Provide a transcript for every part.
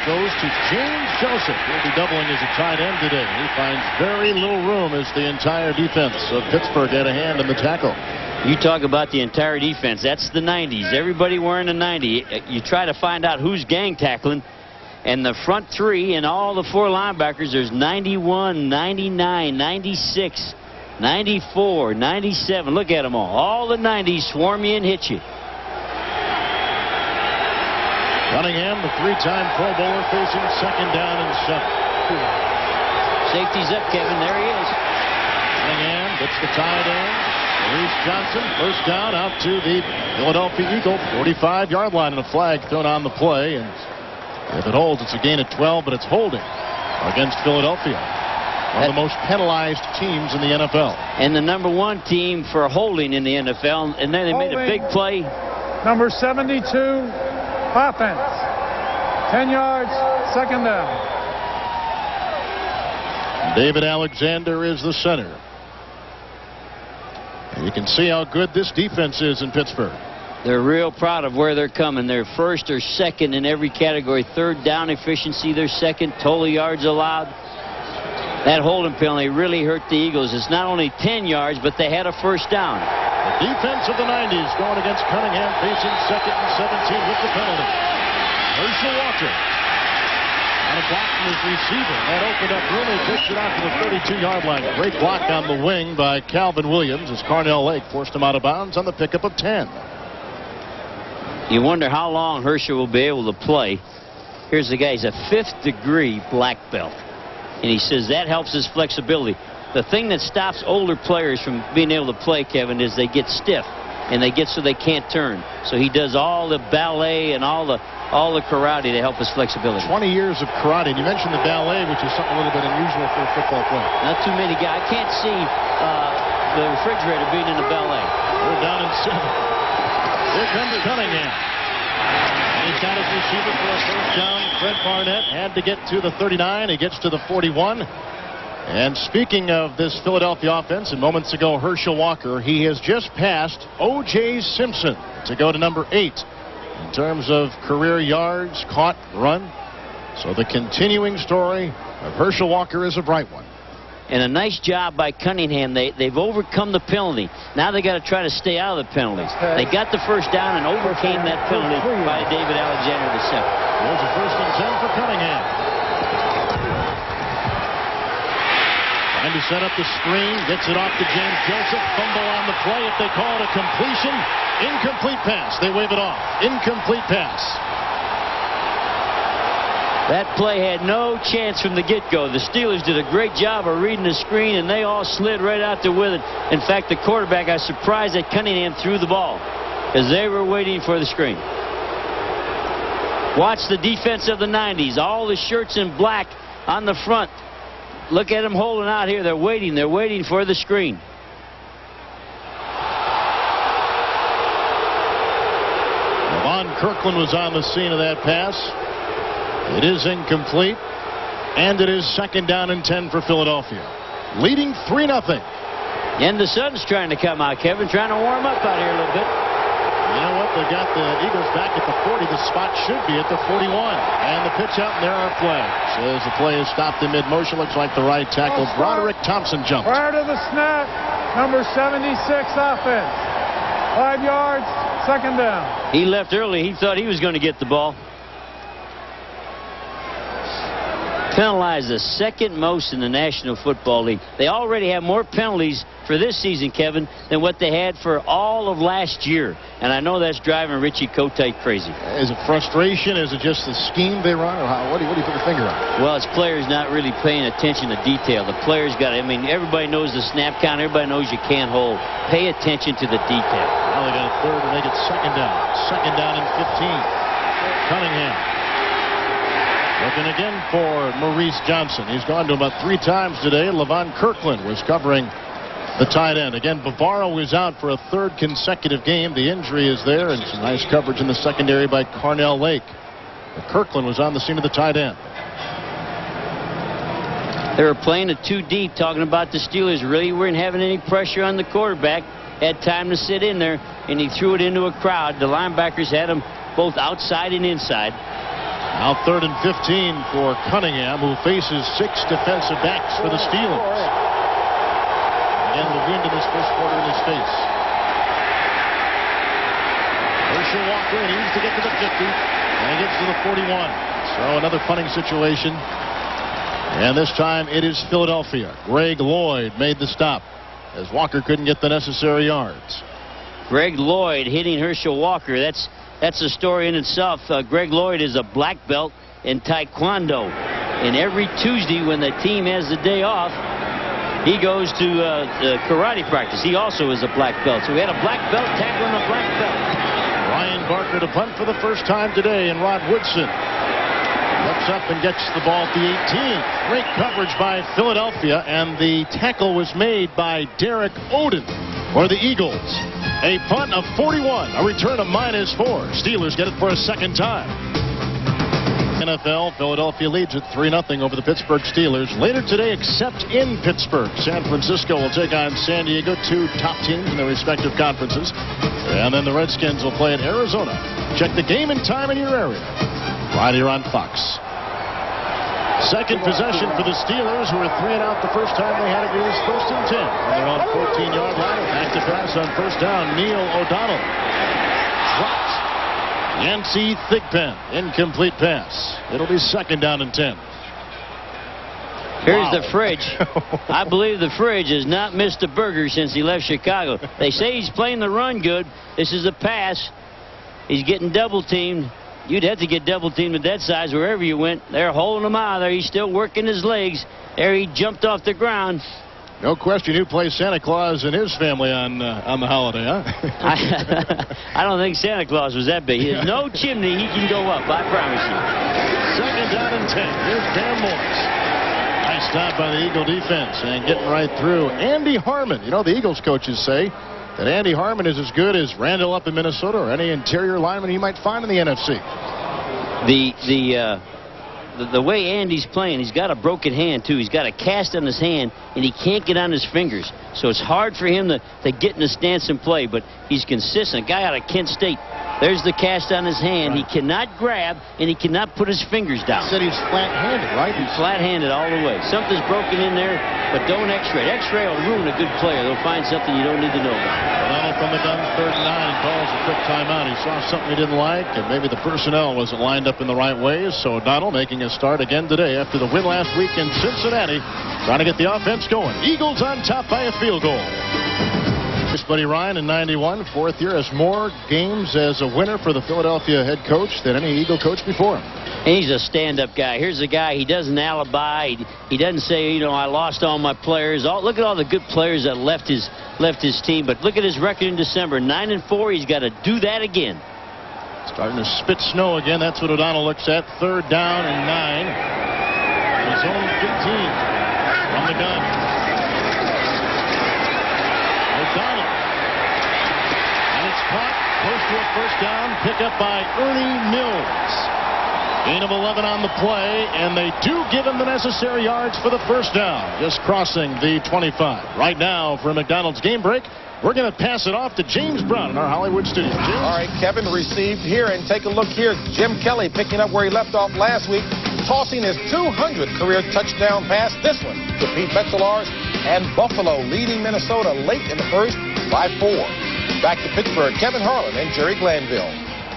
Goes to James Joseph. He'll be doubling as a tight end today. He finds very little room as the entire defense of Pittsburgh had a hand in the tackle. You talk about the entire defense. That's the 90s. Everybody wearing a 90. You try to find out who's gang tackling. And the front three and all the four linebackers, there's 91, 99, 96, 94, 97. Look at them all. All the 90s swarm you and hit you. Cunningham, the three-time Pro Bowler, facing second down and 7. Safety's up, Kevin. There he is. Cunningham gets the tight end. Maurice Johnson, first down out to the Philadelphia Eagle 45-yard line, and a flag thrown on the play. And if it holds, it's a gain of 12, but it's holding against Philadelphia. One of the most penalized teams in the NFL. And the #1 team for holding in the NFL. And then they made a big play. Number 72, offense. 10 yards, second down. David Alexander is the center. And you can see how good this defense is in Pittsburgh. They're real proud of where they're coming. They're first or second in every category. Third down efficiency, they're second. Total yards allowed. That holding penalty really hurt the Eagles. It's not only 10 yards, but they had a first down. The defense of the 90s going against Cunningham, facing second and 17 with the penalty. Herschel Walker on a block from his receiver. That opened up room. He pushed it out to the 32-yard line. Great block on the wing by Calvin Williams as Carnell Lake forced him out of bounds on the pickup of 10. You wonder how long Herschel will be able to play. Here's the guy. He's a 5th-degree black belt. And he says that helps his flexibility. The thing that stops older players from being able to play, Kevin, is they get stiff. And they get so they can't turn. So he does all the ballet and all the karate to help his flexibility. 20 years of karate. And you mentioned the ballet, which is something a little bit unusual for a football player. Not too many guys. I can't see the refrigerator being in the ballet. We're down in 7. Here comes Cunningham. And he's got his receiver for a first down. Fred Barnett had to get to the 39. He gets to the 41. And speaking of this Philadelphia offense, and moments ago Herschel Walker, he has just passed O.J. Simpson to go to number 8 in terms of career yards caught, run. So the continuing story of Herschel Walker is a bright one. And a nice job by Cunningham. They've overcome the penalty. Now they got to try to stay out of the penalties. They got the first down and overcame that penalty by David Alexander II. There's a first and 10 for Cunningham. Trying to set up the screen, gets it off to James Joseph. Fumble on the play. If they call it a completion, incomplete pass. They wave it off. Incomplete pass. That play had no chance from the get-go. The Steelers did a great job of reading the screen, and they all slid right out there with it. In fact, the quarterback, I was surprised that Cunningham threw the ball because they were waiting for the screen. Watch the defense of the 90s. All the shirts in black on the front. Look at them holding out here. They're waiting. They're waiting for the screen. Von Kirkland was on the scene of that pass. It is incomplete, and it is second down and 10 for Philadelphia, leading 3-0. And the sun's trying to come out, Kevin, trying to warm up out here a little bit. You know what? They got the Eagles back at the 40. The spot should be at the 41. And the pitch out, and there are flags. As the play is stopped in mid-motion, looks like the right tackle, Broderick Thompson, jumped. Prior to the snap, number 76 offense. 5 yards, second down. He left early. He thought he was going to get the ball. Penalized the second most in the National Football League. They already have more penalties for this season, Kevin, than what they had for all of last year. And I know that's driving Richie Kotite crazy. Is it frustration? Is it just the scheme they run? Or how? What do you put your finger on? Well, it's players not really paying attention to detail. The players got it. I mean, everybody knows the snap count. Everybody knows you can't hold. Pay attention to the detail. Now they got a third and they get second down. Second down and 15. Cunningham. Looking again for Maurice Johnson. He's gone to about 3 times today. Levon Kirkland was covering the tight end. Again, Bavaro was out for a 3rd consecutive game. The injury is there, and some nice coverage in the secondary by Carnell Lake. But Kirkland was on the scene of the tight end. They were playing a 2 deep, talking about the Steelers really weren't having any pressure on the quarterback. Had time to sit in there, and he threw it into a crowd. The linebackers had him both outside and inside. Now 3rd and 15 for Cunningham, who faces 6 defensive backs for the Steelers. Again, the wind in this first quarter in his face. Herschel Walker needs to get to the 50, and he gets to the 41. So another punting situation. And this time it is Philadelphia. Greg Lloyd made the stop as Walker couldn't get the necessary yards. Greg Lloyd hitting Herschel Walker. That's a story in itself. Greg Lloyd is a black belt in Taekwondo. And every Tuesday when the team has the day off, he goes to karate practice. He also is a black belt. So we had a black belt tackling a black belt. Ryan Barker to punt for the first time today, and Rod Woodson looks up and gets the ball at the 18. Great coverage by Philadelphia, and the tackle was made by Derek Oden for the Eagles. A punt of 41, a return of -4. Steelers get it for a second time. NFL, Philadelphia leads at 3-0 over the Pittsburgh Steelers. Later today, except in Pittsburgh, San Francisco will take on San Diego, 2 top teams in their respective conferences. And then the Redskins will play in Arizona. Check the game and time in your area right here on Fox. Second possession for the Steelers, who were 3 and out the first time they had it. It was 1st and 10 on their own 14-yard line. Back to pass on first down. Neil O'Donnell drops. Yancey Thigpen, incomplete pass. It'll be 2nd down and 10. Here's the Fridge. I believe the Fridge has not missed a burger since he left Chicago. They say he's playing the run good. This is a pass. He's getting double teamed. You'd have to get double teamed at that size wherever you went. They're holding him out of there. He's still working his legs. There he jumped off the ground. No question who plays Santa Claus and his family on the holiday, huh? I don't think Santa Claus was that big. There's no chimney he can go up, I promise you. 2nd down and 10. Here's Bam Morris. Nice stop by the Eagle defense and getting right through. Andy Harmon. You know, the Eagles coaches say that Andy Harmon is as good as Randall up in Minnesota or any interior lineman you might find in the NFC. The way Andy's playing, he's got a broken hand too. He's got a cast on his hand and he can't get on his fingers, so it's hard for him to get in the stance and play, but he's consistent. Guy out of Kent State, there's the cast on his hand. He cannot grab and he cannot put his fingers down. He said he's flat-handed, right? He's flat-handed all the way. Something's broken in there, but don't x-ray. X-ray will ruin a good player. They'll find something you don't need to know about. O'Donnell from the gun, 3rd and 9, calls a quick timeout. He saw something he didn't like, and maybe the personnel wasn't lined up in the right ways. So O'Donnell making a start again today after the win last week in Cincinnati, trying to get the offense going. Eagles on top by a field goal. This Buddy Ryan in 91, 4th year, has more games as a winner for the Philadelphia head coach than any Eagle coach before him. He's a stand-up guy. Here's a guy, he doesn't alibi. He doesn't say, you know, I lost all my players. Look at all the good players that left his team. But look at his record in December, 9-4. He's got to do that again. Starting to spit snow again. That's what O'Donnell looks at. 3rd down and 9. His own 15 from the gun. O'Donnell. And it's caught. Close to a first down. Pick up by Ernie Mills. Gain of 11 on the play, and they do give him the necessary yards for the first down. Just crossing the 25. Right now for McDonald's game break, we're going to pass it off to James Brown in our Hollywood studio. James? All right, Kevin, received here, and take a look here. Jim Kelly picking up where he left off last week, tossing his 200th career touchdown pass. This one to Pete Metzelaars, and Buffalo leading Minnesota late in the first by 4. Back to Pittsburgh, Kevin Harlan and Jerry Glanville.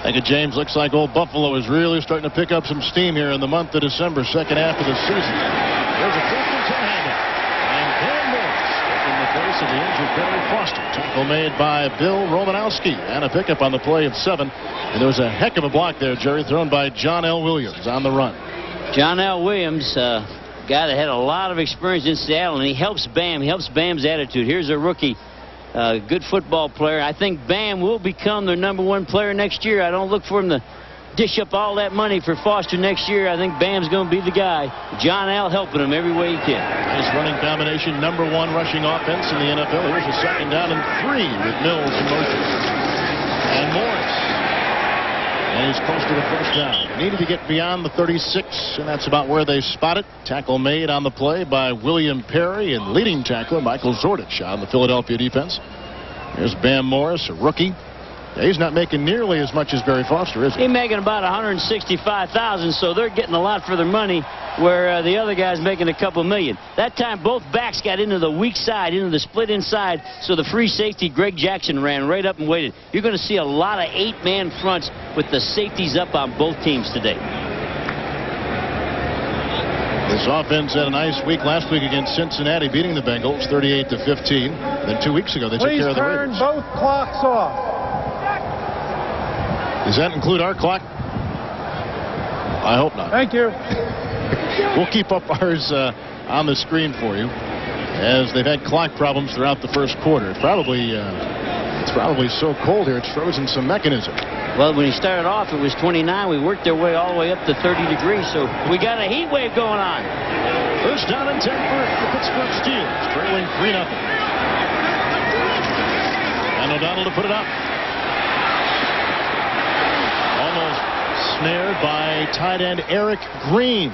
Thank you, James. Looks like old Buffalo is really starting to pick up some steam here in the month of December, second half of the season. There's a 1st and 10 handoff. And Bam Morris in the place of the injured Barry Foster. Tackle made by Bill Romanowski. And a pickup on the play of 7. And there was a heck of a block there, Jerry, thrown by John L. Williams on the run. John L. Williams, guy that had a lot of experience in Seattle, and he helps Bam. He helps Bam's attitude. Here's a rookie. Good football player. I think Bam will become their #1 player next year. I don't look for him to dish up all that money for Foster next year. I think Bam's going to be the guy. John L. helping him every way he can. This running combination, #1 rushing offense in the NFL. Here's a 2nd down and 3 with Mills in motion. And Morris. And he's close to the first down. Needed to get beyond the 36, and that's about where they spot it. Tackle made on the play by William Perry, and leading tackler Michael Zordich on the Philadelphia defense. Here's Bam Morris, a rookie. Yeah, he's not making nearly as much as Barry Foster, is he? He's making about $165,000, so they're getting a lot for their money, where the other guy's making a couple million. That time, both backs got into the weak side, into the split inside, so the free safety, Greg Jackson, ran right up and waited. You're going to see a lot of 8-man fronts with the safeties up on both teams today. This offense had a nice week last week against Cincinnati, beating the Bengals 38-15. Then 2 weeks ago, they took care of the Raiders. Please turn both clocks off. Does that include our clock? I hope not. Thank you. We'll keep up ours on the screen for you, as they've had clock problems throughout the first quarter. It's probably so cold here, it's frozen some mechanism. Well, when he started off, it was 29. We worked our way all the way up to 30 degrees, so we got a heat wave going on. First down and 10 for the Pittsburgh Steelers, trailing 3-0. And O'Donnell to put it up. Almost snared by tight end Eric Green,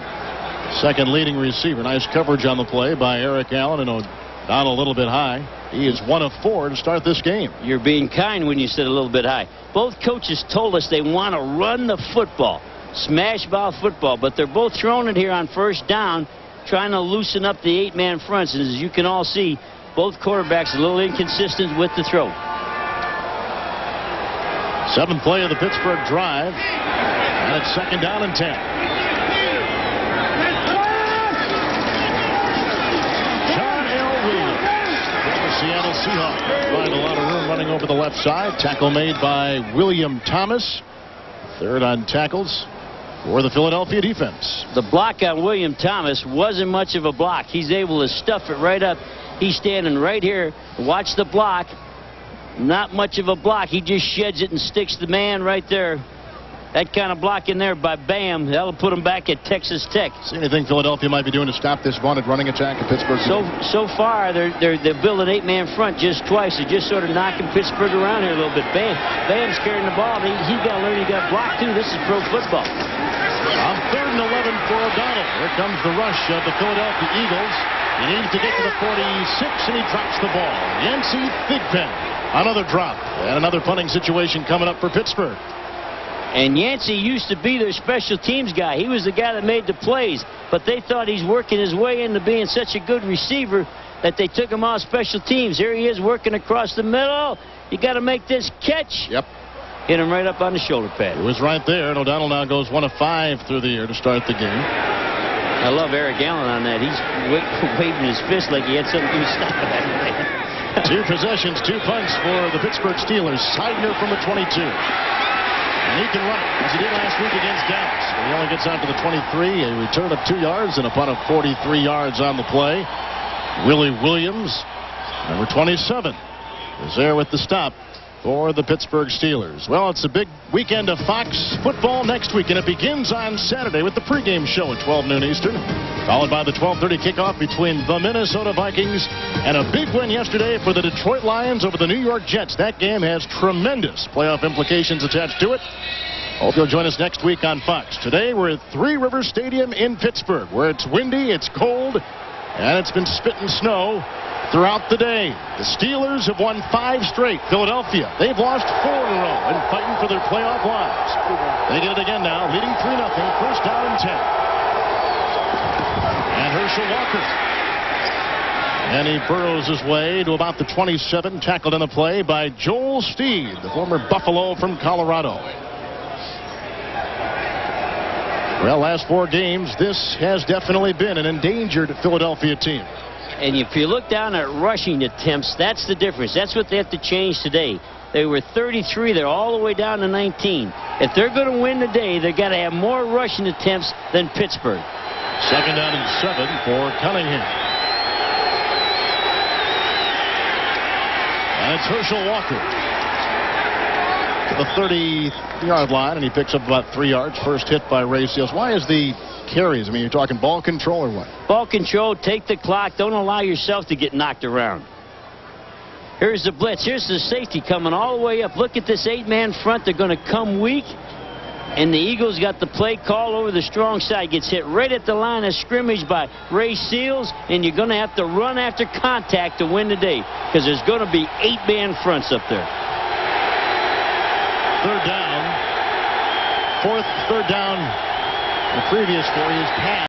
second leading receiver. Nice coverage on the play by Eric Allen, and O'Donnell a little bit high. He is 1 of 4 to start this game. You're being kind when you said a little bit high. Both coaches told us they want to run the football, smash ball football, but they're both throwing it here on first down, trying to loosen up the 8-man fronts. And as you can all see, both quarterbacks a little inconsistent with the throw. 7th play of the Pittsburgh drive, and it's second down and 10. Seattle Seahawks find a lot of room running over the left side. Tackle made by William Thomas. Third on tackles for the Philadelphia defense. The block on William Thomas wasn't much of a block. He's able to stuff it right up. He's standing right here. Watch the block. Not much of a block. He just sheds it and sticks the man right there. That kind of block in there by Bam, that'll put him back at Texas Tech. See anything Philadelphia might be doing to stop this vaunted running attack of Pittsburgh? So far, they're building an 8-man front just twice. They're just sort of knocking Pittsburgh around here a little bit. Bam's carrying the ball. He got to learn he got blocked too. This is pro football. On 3rd and 11 for O'Donnell. Here comes the rush of the Philadelphia Eagles. He needs to get to the 46, and he drops the ball. Yancey Thigpen, another drop, and another punting situation coming up for Pittsburgh. And Yancey used to be their special teams guy. He was the guy that made the plays, but they thought he's working his way into being such a good receiver that they took him off special teams. Here he is working across the middle. You got to make this catch. Yep. Hit him right up on the shoulder pad. It was right there, and O'Donnell now goes 1 of 5 through the air to start the game. I love Eric Allen on that. He's waving his fist like he had something to stop it. 2 possessions, 2 punts for the Pittsburgh Steelers. Seidner from the 22. And he can run it, as he did last week against Dallas. He only gets out to the 23, a return of 2 yards and a punt of 43 yards on the play. Willie Williams, number 27, is there with the stop for the Pittsburgh Steelers. Well, it's a big weekend of Fox football next week, and it begins on Saturday with the pregame show at 12 noon Eastern, followed by the 12:30 kickoff between the Minnesota Vikings and a big win yesterday for the Detroit Lions over the New York Jets. That game has tremendous playoff implications attached to it. Hope you'll join us next week on Fox. Today, we're at Three Rivers Stadium in Pittsburgh, where it's windy, it's cold, and it's been spitting snow throughout the day. The Steelers have won 5 straight. Philadelphia, they've lost 4 in a row and fighting for their playoff lives. They get it again now, leading 3-0, first down and 10. And Herschel Walker. And he burrows his way to about the 27, tackled in the play by Joel Steed, the former Buffalo from Colorado. Well, last 4 games, this has definitely been an endangered Philadelphia team. And if you look down at rushing attempts, that's the difference. That's what they have to change today. They were 33. They're all the way down to 19. If they're going to win today, they've got to have more rushing attempts than Pittsburgh. Second down and 7 for Cunningham. And it's Herschel Walker to the 30-yard line, and he picks up about 3 yards. First hit by Ray Seals. Why is the carries? I mean, you're talking ball control or what? Ball control, take the clock. Don't allow yourself to get knocked around. Here's the blitz. Here's the safety coming all the way up. Look at this 8-man front. They're going to come weak. And the Eagles got the play call over the strong side. Gets hit right at the line of scrimmage by Ray Seals. And you're going to have to run after contact to win today, because there's going to be 8-man fronts up there. third down. Fourth third down. The previous 4 years passed.